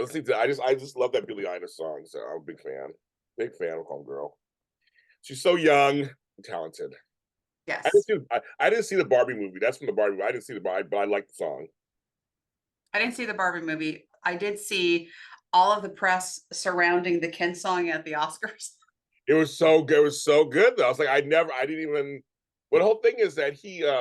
Listen to I just love that Billie Eilish song. So I'm a big fan of Homegirl. She's so young, and talented. Yes. I didn't see the Barbie movie. That's from the Barbie movie. I didn't see the Barbie, but I like the song. I didn't see the Barbie movie. I did see all of the press surrounding the Ken song at the Oscars. It was so good. It was so good though. I was like, I didn't even. Well, the whole thing is that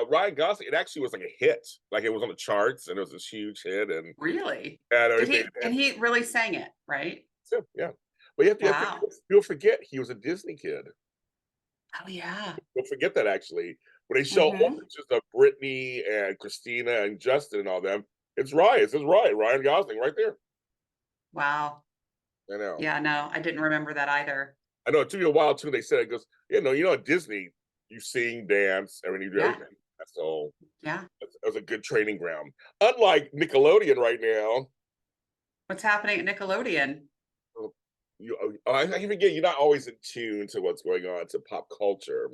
Ryan Gosling, it actually was like a hit. Like it was on the charts and it was this huge hit Really? and Did everything. he and he really sang it, right? Yeah, yeah. But you have to Wow. you'll forget he was a Disney kid. Oh, yeah. You'll forget that actually. When they show old Mhm. pictures of Brittany and Christina and Justin and all them, it's Ryan. It says Ryan Gosling right there. Wow. I know. Yeah, no, I didn't remember that either. I know it took me a while too. They said it goes, at Disney, you sing, dance, I mean, you do Yeah, everything. So yeah. it was a good training ground. Unlike Nickelodeon right now, What's happening at Nickelodeon? uh, I forget you're not always in tune to what's going on to pop culture.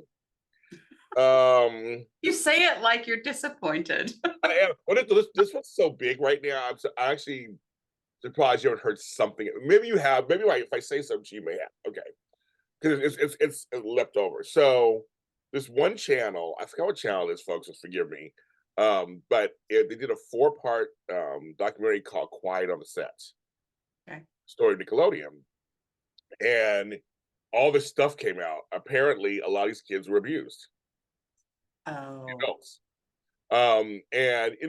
Um, You say it like you're disappointed. I am. This one's so big right now. I actually surprised you haven't heard something. Maybe you have. Maybe if I say something, you may have. Okay, because it's left over. So this one channel, I forgot what channel it is, folks. So forgive me. But they did a four-part documentary called "Quiet on the Set," Okay. story of Nickelodeon, and all this stuff came out. Apparently, a lot of these kids were abused. Oh, Adults. And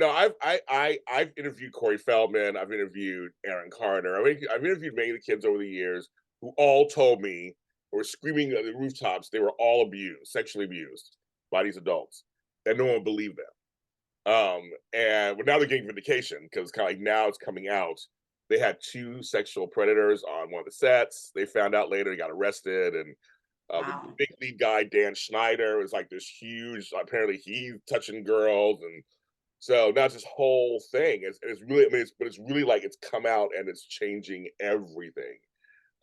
I've interviewed Corey Feldman, I've interviewed Aaron Carter, I've interviewed many of the kids over the years who all told me or were screaming at the rooftops they were all abused, sexually abused by these adults, and no one believed them. And but now they're getting vindication because kind of like now it's coming out. They had two sexual predators on one of the sets. They found out later, they got arrested, and the wow. big lead guy, Dan Schneider, is like this huge. Apparently, he's touching girls, and so now it's this whole thing. It's really, I mean, it's really like it's come out and it's changing everything.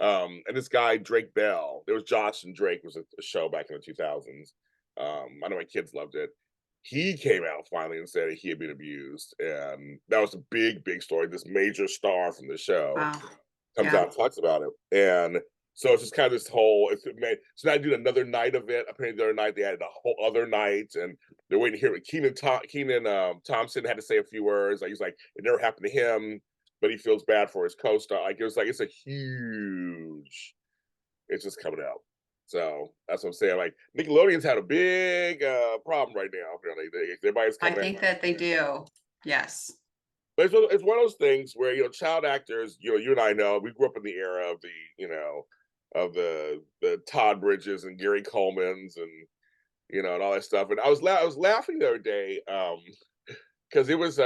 And this guy Drake Bell, there was Josh and Drake was a show back in the 2000s. I know my kids loved it. He came out finally and said he had been abused, and that was a big story. This major star from the show Wow. comes out Yeah. and talks about it. And so it's just kind of this whole so now I do another night of it. Apparently the other night they added a whole other night and they're waiting to hear what Keenan Thompson had to say a few words. Like he's like, it never happened to him, but he feels bad for his co-star. Like it's a huge it's just coming out. So that's what I'm saying. Like Nickelodeon's had a big problem right now. Really, everybody's I coming out. think that they do. Yes. But it's one of those things where child actors. You and I know we grew up in the era of the Todd Bridges and Gary Colemans and and all that stuff. And I was laughing the other day because it was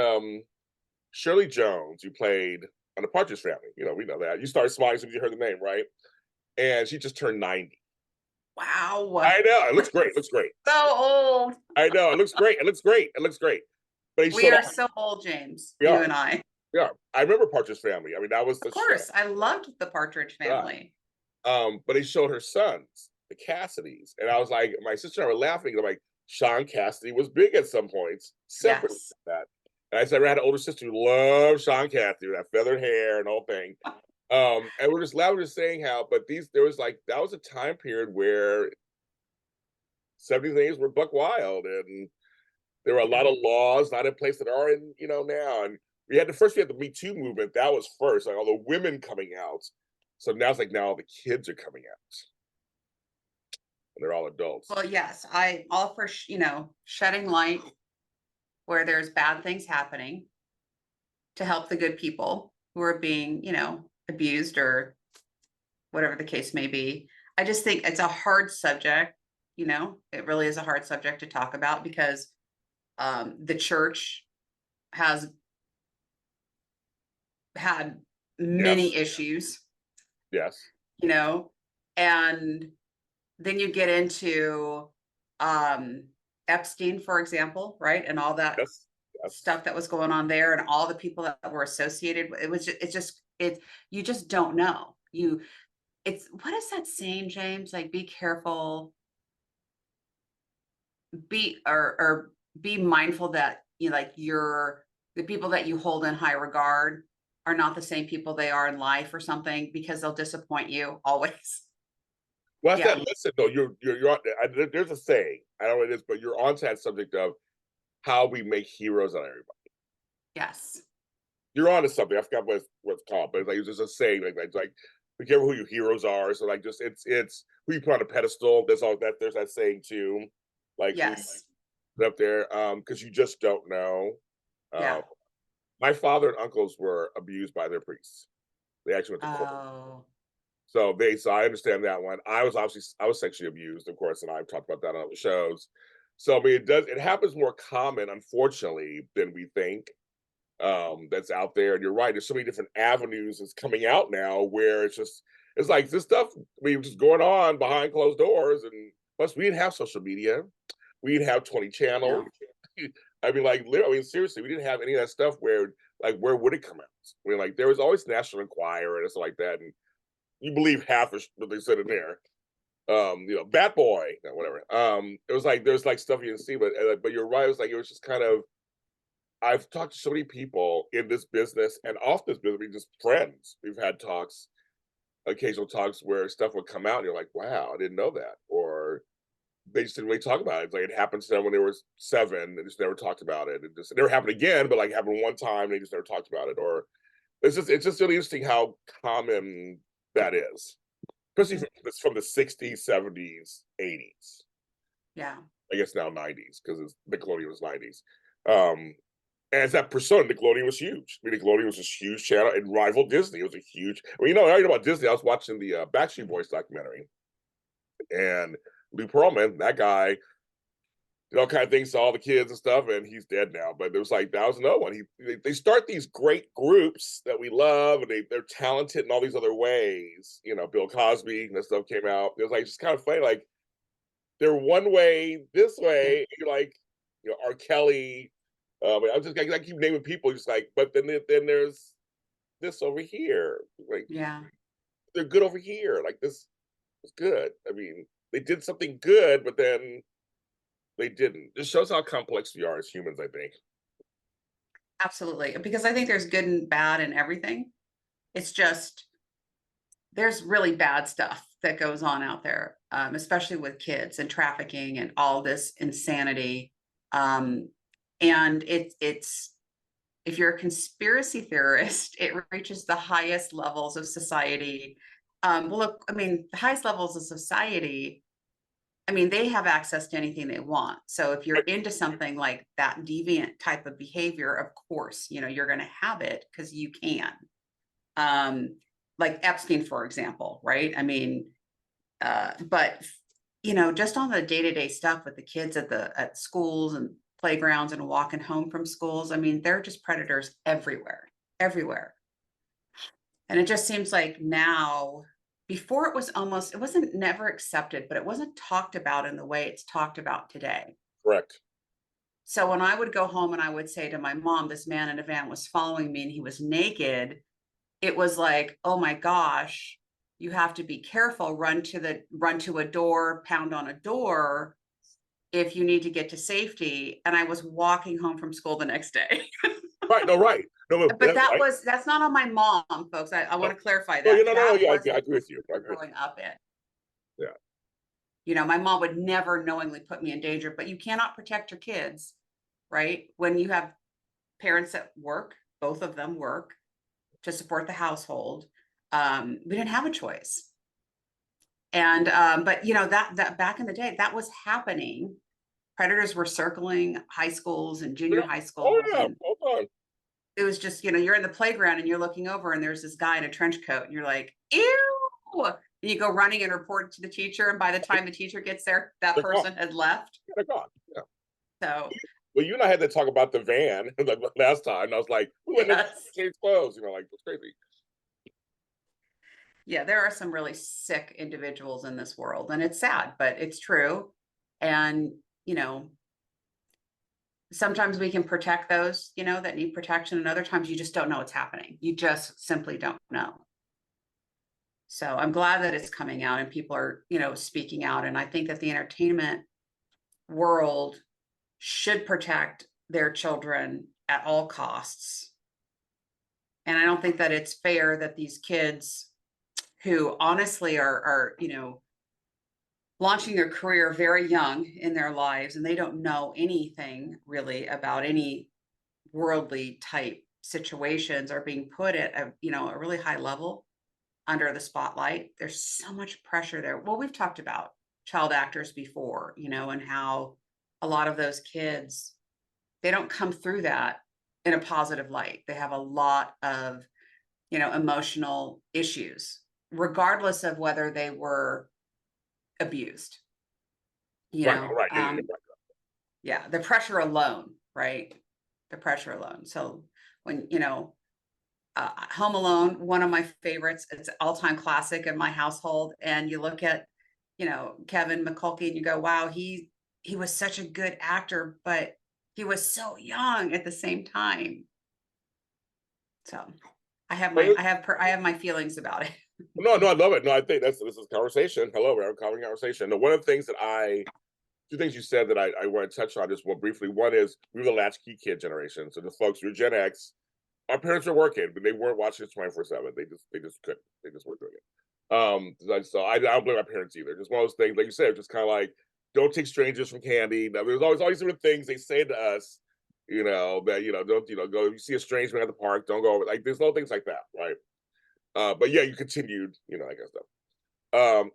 Shirley Jones who played on the Partridge Family. We know that. You started smiling as soon as you heard the name, right? And she just turned 90. Wow. I know it looks great. It looks great. So old. I know it looks great. It looks great. It looks great. But he We showed are off. so old, James, We you are. and I. We are. I remember Partridge Family. I mean, that was Of the show. course, I loved the Partridge Right. Family. But he showed her sons, the Cassidys, and I was like, my sister and I were laughing. I'm like, Sean Cassidy was big at some points, separately Yes. from that. And I said, I had an older sister who loved Sean Cassidy with that feathered hair and whole thing. And we're just laughing, just saying how, but there was like that was a time period where 70s and 80s were buck wild, and there were a lot Yeah. of laws not in place that are in now. And we had the Me Too movement. That was first, like all the women coming out. So now it's like now all the kids are coming out and they're all adults. Well, yes, I all for shedding light where there's bad things happening to help the good people who are being, abused or whatever the case may be. I just think it's a hard subject, it really is a hard subject to talk about because the church has had many Yes, issues, yes, you know, and then you get into um Epstein, for example, right? And all that yes, yes. stuff that was going on there and all the people that were associated with it was just, it's just it you just don't know. It's what is that saying, James? Like be careful, or be mindful that you like your the people that you hold in high regard are not the same people they are in life or something, because they'll disappoint you always. Well, that's Yeah. that. Listen, though, you're on, there's a saying. I don't know what it is, but you're onto that subject of how we make heroes out of everybody. Yes. You're onto something. I forgot what it's called, but it's just a saying. Like be careful who your heroes are. So like, just it's who you put on a pedestal. There's all that. There's that saying too. Like who Yes. up there, because you just don't know. Yeah. Uh, my father and uncles were abused by their priests. They actually went to court. Oh, So I understand that one. I was sexually abused, of course, and I've talked about that on other shows. So I mean, it happens more common, unfortunately, than we think. That's out there, and you're right. There's so many different avenues that's coming out now where it's like this stuff. I mean, just going on behind closed doors, and plus we didn't have social media. We didn't have 20 channels. no. I mean, like, literally, I mean, seriously, we didn't have any of that stuff where would it come out? I mean, like, there was always National Enquirer and stuff like that, and you believe half of what they said in there. Bat Boy, whatever. It was like there's like stuff you didn't see, but you're right. It was like it was just kind of. I've talked to so many people in this business and off this business. I mean, just friends. We've had talks, occasional talks where stuff would come out, and you're like, "Wow, I didn't know that," or they just didn't really talk about it. It's like it happened to them when they were 7, they just never talked about it. It never happened again, but like happened one time, they just never talked about it. Or it's just really interesting how common that is, especially from the 60s, 70s, 80s. Yeah. I guess now 90s because Nickelodeon was 90s. Um, and it's that persona. Nickelodeon was huge. I mean, Nickelodeon was this huge channel and rivaled Disney. It was a huge. Well, I know about Disney. I was watching the Backstreet Boys documentary, and Lou Pearlman, that guy, all kind of things to all the kids and stuff, and he's dead now. But there was like that was another one. They start these great groups that we love, and they're talented in all these other ways. Bill Cosby and that stuff came out. It was like just kind of funny. Like they're one way, this Yeah. way. You're like, R. Kelly. I'm just I keep naming people, just like, but then there's this over here. Like Yeah. they're good over here. Like this is good. I mean, they did something good, but then they didn't. This shows how complex we are as humans, I think. Absolutely. Because I think there's good and bad in everything. It's just there's really bad stuff that goes on out there, especially with kids and trafficking and all this insanity. Um, and it's if you're a conspiracy theorist, it reaches the highest levels of society. Well, look, I mean, the highest levels of society, I mean, they have access to anything they want. So if you're into something like that deviant type of behavior, of course, you're going to have it because you can. Um, like Epstein, for example, right? I mean, but just on the day-to-day stuff with the kids at schools and playgrounds and walking home from schools, I mean, they're just predators everywhere, everywhere. And it just seems like now, before it wasn't never accepted, but it wasn't talked about in the way it's talked about today. Correct. So when I would go home and I would say to my mom, this man in a van was following me and he was naked, it was like, oh my gosh, you have to be careful, run to a door, pound on a door if you need to get to safety. And I was walking home from school the next day. Right. No. Right. No. But Right. that's not on my mom, folks. I No. want to clarify No. that. No. That Yeah. I wasn't agree with you. I agree with growing up in. you. Yeah. My mom would never knowingly put me in danger, but you cannot protect your kids, right? When you have parents that work, both of them work to support the household. We didn't have a choice. And but that back in the day, that was happening. Predators were circling high schools and junior Yeah. high Oh schools, yeah. and Hold on. it was just, you're in the playground and you're looking over and there's this guy in a trench coat and you're like, ew. And you go running and report to the teacher. And by the time the teacher gets there, that They're gone. person had left. Yeah, they're gone. Yeah. So, Well, you and I had to talk about the van like last time. And I was like, we went to yes. change clothes. Like it's crazy. Yeah, there are some really sick individuals in this world. And it's sad, but it's true. And, sometimes we can protect those, that need protection. And other times you just don't know what's happening. You just simply don't know. So I'm glad that it's coming out and people are, speaking out. And I think that the entertainment world should protect their children at all costs. And I don't think that it's fair that these kids who honestly are, launching their career very young in their lives, and they don't know anything really about any worldly type situations, are being put at a really high level under the spotlight. There's so much pressure there. Well, we've talked about child actors before, and how a lot of those kids, they don't come through that in a positive light. They have a lot of, emotional issues, regardless of whether they were abused. You Right, know, right, yeah, yeah, yeah, right. yeah, the pressure alone, right? The pressure alone. So when, Home Alone, one of my favorites, it's all-time classic in my household. And you look at, Kevin McCulkey and you go, wow, he was such a good actor, but he was so young at the same time. So I have my feelings about it. No, no, I love it. No, I think this is conversation. Hello, we're having conversation. One of the things that two things you said that I want to touch on just one briefly. One is we were the latchkey kid generation. So the folks who are Gen X, our parents are working, but they weren't watching it 24/7. They just couldn't. They just weren't doing it. So I don't blame my parents either. Just one of those things, like you said, just kind of like don't take strangers from candy. Now, there's always different things they say to us, that don't go. You see a strange man at the park, don't go over. Like there's little things like that, right? But yeah, you continued, I guess stuff.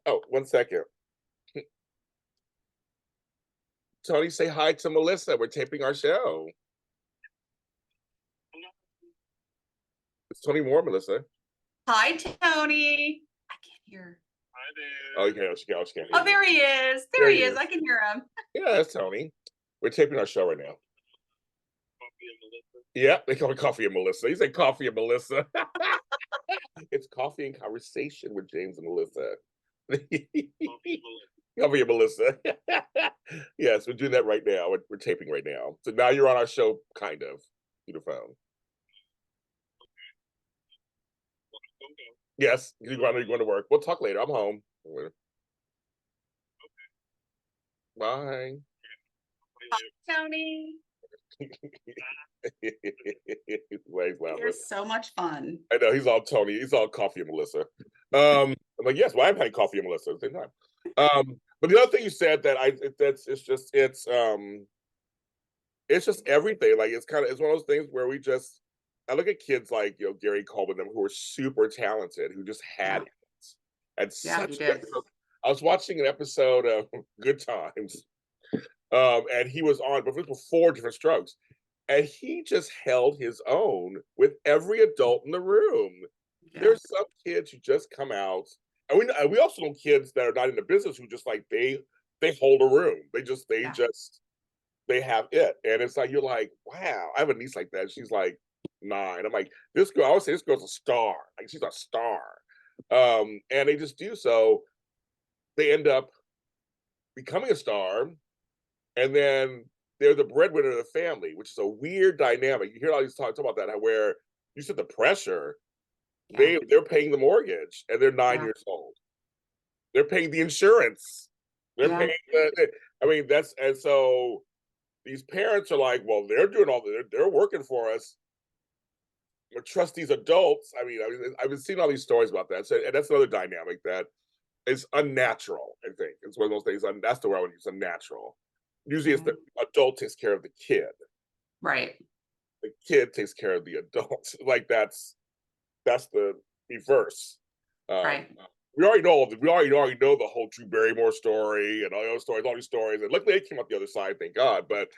Oh, 1 second. Tony, say hi to Melissa. We're taping our show. It's Tony Moore, Melissa. Hi, Tony. I can't hear. Oh, okay. She can't hear Oh, me. there he is. There There he he is. is. I can hear him. Yeah, that's Tony. We're taping our show right now. Yeah, they call it Coffee and Melissa. He said Coffee and Melissa. It's Coffee and Conversation with James and Melissa. Coffee and Melissa. Yes, we're doing that right now. We're taping right now. So now you're on our show, kind of, through the phone. Yes, you're going to work. We'll talk later. I'm home. Bye. Tony. Waves You're so much fun. I know he's all Tony. He's all Coffee and Melissa. I'm like, yes, well, I've had Coffee and Melissa at the same time. But the other thing you said that it's just everything. Like it's one of those things where I look at kids like Gary Coleman, them who are super talented, who just had Yeah. it, and Yeah, he such. did. I was watching an episode of Good Times, and he was on, but it was 4 different strokes, and he just held his own with every adult in the room. Yeah. There's some kids who just come out, and we also know kids that are not in the business who just like they hold a room. Yeah. They have it, and it's like you're like, wow. I have a niece like that. She's like 9. I'm like, this girl. I would say this girl's a star. Like she's a star. And they just do so. They end up becoming a star, and then they're the breadwinner of the family, which is a weird dynamic. You hear all these talk about that, where you said the pressure. Yeah. They're paying the mortgage, and they're 9 years old. They're paying the insurance. They're Yeah. paying I mean, that's and so these parents are like, well, they're doing they're working for us. But trust these adults. I've been seeing all these stories about that. So, and that's another dynamic that is unnatural. I think it's one of those things. That's the word I would use. Unnatural. Usually, it's the adult takes care of the kid. Right. The kid takes care of the adult. Like that's the reverse. Right. We already know the whole Drew Barrymore story and all these stories, and luckily they came out the other side, thank God. But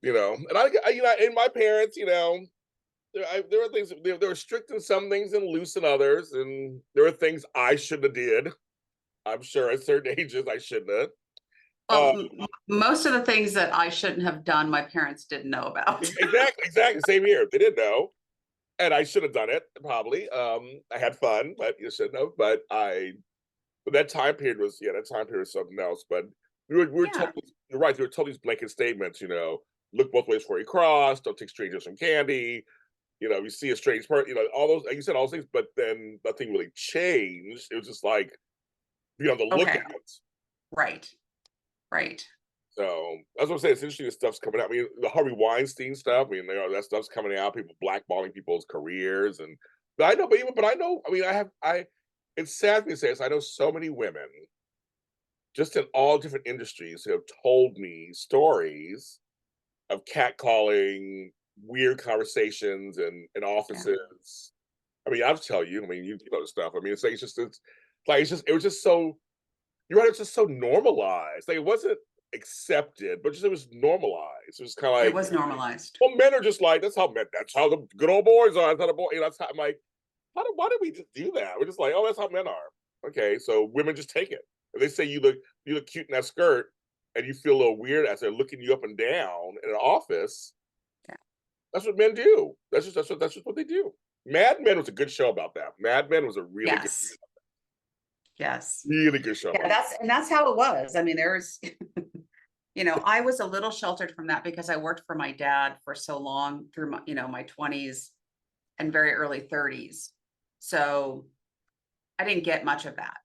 and and my parents, there were things they were strict in some things and loose in others, and there were things I shouldn't have did. I'm sure at certain ages I shouldn't have. Well, most of the things that I shouldn't have done, my parents didn't know about. Exactly. Same here. They didn't know, and I should have done it probably. I had fun, but you shouldn't have. But that time period was something else. But we were Yeah. told, you're right. They were told these blanket statements. Look both ways before you cross. Don't take strangers from candy. You see a strange person. All those. Like you said, all those things. But then nothing really changed. It was just like be on the Okay. lookout. Right. Right. So that's what I'm saying. It's interesting that stuff's coming out. I mean, the Harvey Weinstein stuff. I mean, that stuff's coming out. People blackballing people's careers, and but I know, but I know. I mean, I. It's sad to say this. I know so many women, just in all different industries, who have told me stories of catcalling, weird conversations in Yeah, offices. I mean, I'll tell you. I mean, you know the stuff. I mean, it's like it's just it was just so you're right. It's just so normalized. Like it wasn't accepted, but just it was normalized. It was kind of it like, was normalized. well, men are just like that's how men. That's how the good old boys are. That's how the boy. You know, that's how I'm like. Why did we just do that? We're just like, oh, that's how men are. Okay, so women just take it. If they say you look cute in that skirt, and you feel a little weird as they're looking you up and down in an office, Yeah. that's what men do. That's just what they do. Mad Men was a good show about that. Mad Men was a Yes. Yes. really good show Yeah, about that's how it was. I mean, there's, I was a little sheltered from that because I worked for my dad for so long through my, my 20s and very early 30s. So I didn't get much of that.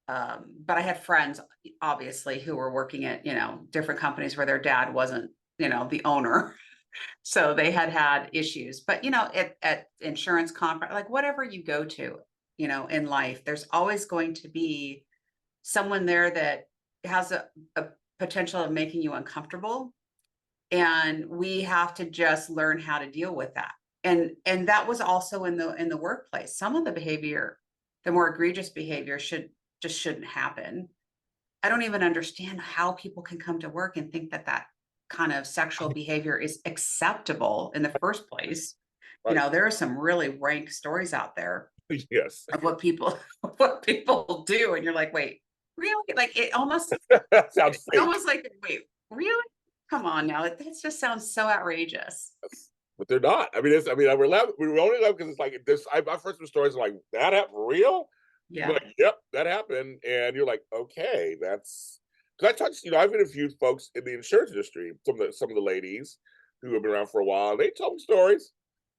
But I had friends, obviously, who were working at, different companies where their dad wasn't, the owner. So they had issues. But, at insurance conference, like whatever you go to, in life, there's always going to be someone there that has a potential of making you uncomfortable. And we have to just learn how to deal with that. And that was also in the workplace. Some of the behavior, the more egregious behavior shouldn't happen. I don't even understand how people can come to work and think that that kind of sexual behavior is acceptable in the first place. that. There are some really rank stories out there Right. Yes. of what people what people do, and you're like, wait, really? Like That sounds it's fake. almost like, wait, really? Come on now, that just sounds so outrageous. But they're not. I mean, we're laughing. We were only laughing because it's like this. I've heard some stories like that happened for real. You're Yeah, like, yep, that happened, and you're like, okay, that's because I touched. I've interviewed folks in the insurance industry. Some of the ladies who have been around for a while. They told me stories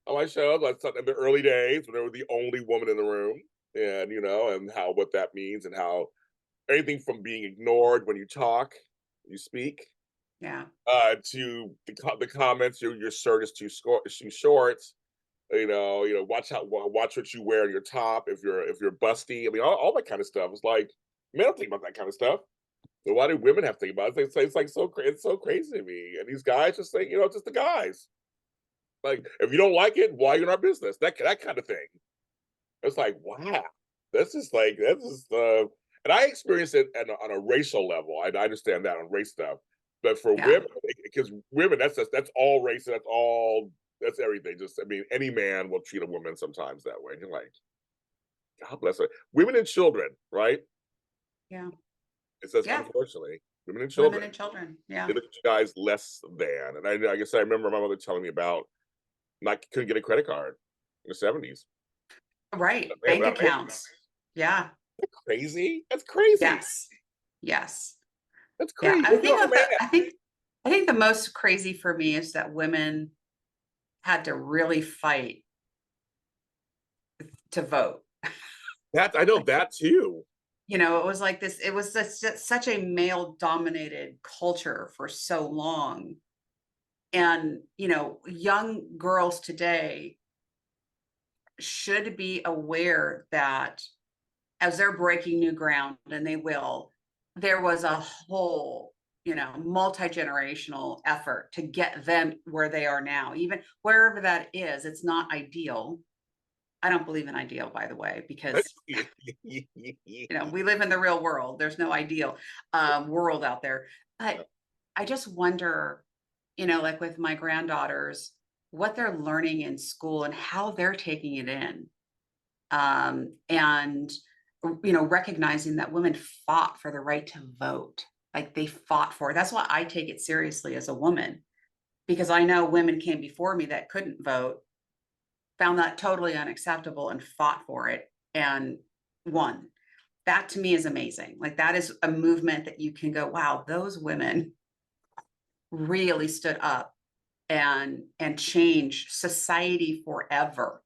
on my show, like in the early days when they were the only woman in the room, and and how what that means, and how anything from being ignored when you talk, you speak, yeah, to the comments, your shirt is too short. Watch what you wear on your top if you're busty. I mean, all that kind of stuff. It's like men don't think about that kind of stuff. So why do women have to think about it? It's like it's so crazy to me. And these guys just think, just the guys. Like if you don't like it, why you're in our business? That kind of thing. It's like wow, this is and I experienced it on a racial level. I understand that on race stuff, but for yeah. women, because women, that's all race, that's everything. Just I mean, any man will treat a woman sometimes that way. And you're like, God bless her. Women and children, right? Yeah, It says yeah. unfortunately, women and Women children. and children. They Yeah, look at you guys less than. And I guess I remember my mother telling me about not couldn't get a credit card in the 70s. right. Man, Bank accounts. Yeah. crazy. That's crazy. Yes. Yes. That's Yeah. crazy. You're a man. I think the most crazy for me is that women had to really fight to vote. That I know that too. It was like this, it was such a male dominated culture for so long. And, young girls today should be aware that as they're breaking new ground, and they will, there was a whole, multi-generational effort to get them where they are now, even wherever that is. It's not ideal. I don't believe in ideal, by the way, because we live in the real world. There's no ideal world out there. But I just wonder, like with my granddaughters, what they're learning in school and how they're taking it in. And recognizing that women fought for the right to vote. Like they fought for it. That's why I take it seriously as a woman, because I know women came before me that couldn't vote, found that totally unacceptable and fought for it and won. That to me is amazing. Like that is a movement that you can go, wow, those women really stood up and changed society forever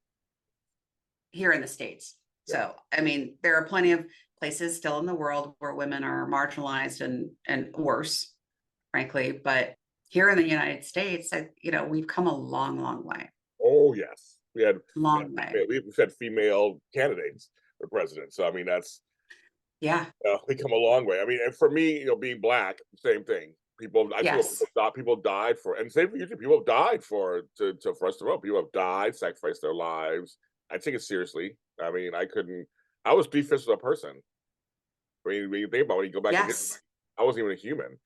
here in the States. Yeah. So, I mean, there are plenty of places still in the world where women are marginalized and worse. frankly, but here in the United States, we've come a long, long way, Oh yes, long way. we've had female candidates for president. So I mean, that's Yeah. we come a long way. I mean, and for me, being black, same thing. I feel Yes. people died for, and same for you too. People have died for us to vote. People have died, sacrificed their lives. I take it seriously. I mean, I couldn't. I was defense of a person. When you think about it, when you go back in history, Yes. I wasn't even a human.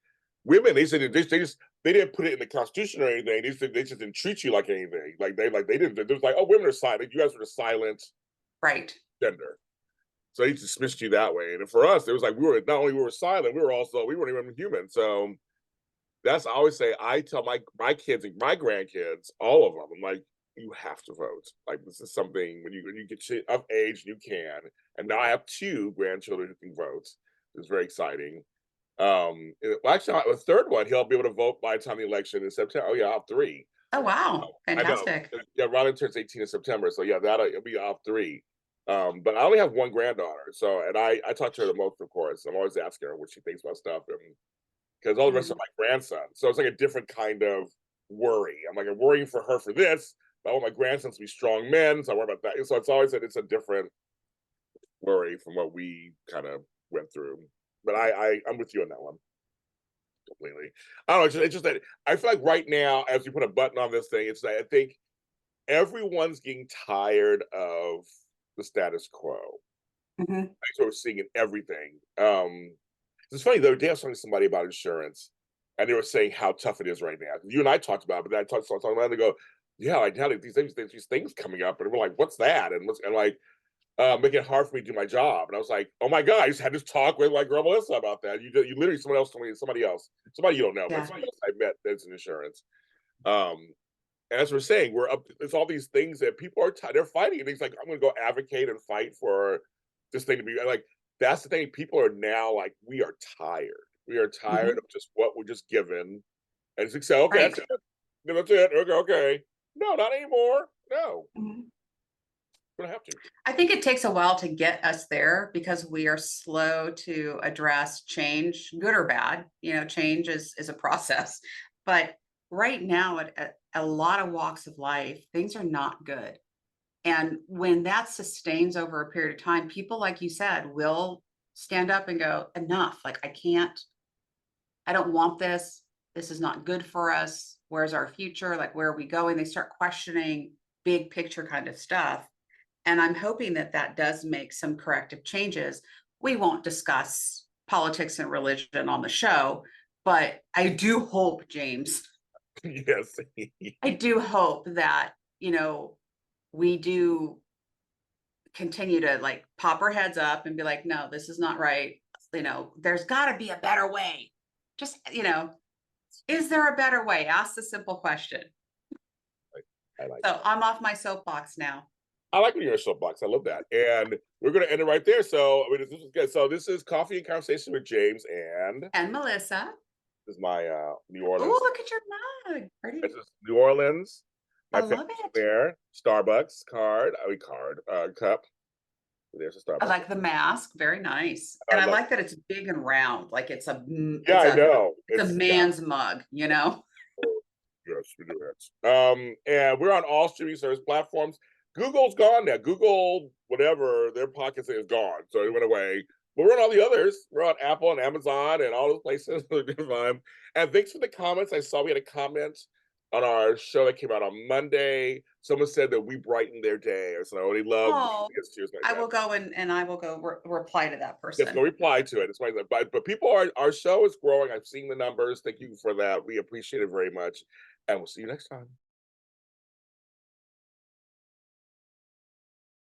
Women, they said they didn't put it in the Constitution or anything. They just didn't treat you like anything. They didn't. It was like, oh, women are silent. You guys were the silent Right. gender. So he dismissed you that way. And for us, it was like we were not only we were silent, we weren't even human. So that's I always say. I tell my kids and my grandkids, all of them, I'm like, you have to vote. Like this is something when you get of age, you can. And now I have two grandchildren who can vote. It's very exciting. Well, actually, a third one, he'll be able to vote by the time the election in September. Oh yeah, I'll have three. Oh, wow. I know. Fantastic. Yeah, Riley turns 18 in September, so yeah, it'll be off three. But I only have one granddaughter, so and I talk to her the most, of course. I'm always asking her what she thinks about stuff, and because all the rest of Mhm. my grandson, so it's like a different kind of worry. I'm worrying for her for this, but I want my grandsons to be strong men, so I worry about that. So it's a different worry from what we kind of went through. But I'm with you on that one completely. I don't know. It's just that I feel like right now, as we put a button on this thing, it's like I think everyone's getting tired of the status quo. Mhm. That's what we're seeing in everything. It's funny the other day I was talking to somebody about insurance, and they were saying how tough it is right now. You and I talked about it, but then I talked about it, and they go, "Yeah, I had these things coming up," and we're like, "What's that?" And like making it hard for me to do my job. And I was like, "Oh my god, I just had this talk with my girl Melissa about that." You literally someone else told me somebody you don't know, but Yeah. somebody else I met that's in insurance. Um, as we're saying, we're up. There's all these things that people are they're fighting, and he's like, I'm going to go advocate and fight for this thing to be like. That's the thing. People are now like, we are tired. We are tired Mhm. of just what we're just given, and it's like, so okay, that's Right. it. That's it. Okay, okay. No, not anymore. No, Mhm. we don't have to. I think it takes a while to get us there because we are slow to address change, good or bad. Change is a process. But right now, at a lot of walks of life, things are not good. And when that sustains over a period of time, people, like you said, will stand up and go, enough. Like, I don't want this. This is not good for us. Where's our future? Like, where are we going? They start questioning big picture kind of stuff. And I'm hoping that that does make some corrective changes. We won't discuss politics and religion on the show, but I do hope, James, Yes. I do hope that, we do continue to like pop our heads up and be like, no, this is not right. There's got to be a better way. Just, is there a better way? Ask the simple question. I like So that. I'm off my soapbox now. I like when you're in a soapbox. I love that. And we're going to end it right there. So, I mean, this is good. So, this is Coffee and Conversation with James, and And Melissa, this is my New oh, Orleans. look at your mug. This Pretty. is New Orleans. I My love family's it. there. Starbucks cup. There's a I Starbucks. like the mask. Very nice. I And I love. like that it's big and round. Like Yeah, I know. it's a Yeah. man's mug. Yes, we do that. And we're on all streaming service platforms. Google's gone now. Google, whatever their pocket is gone, so it went away. But we're on all the others. We're on Apple and Amazon and all those places. And thanks for the comments. I saw we had a comment on our show that came out on Monday. Someone said that we brightened their day, or something. They love Oh, cheers like I that. will go and I will go reply to that Yes, go person. reply to it. It's why, but people are our show is growing. I've seen the numbers. Thank you for that. We appreciate it very much, and we'll see you next time.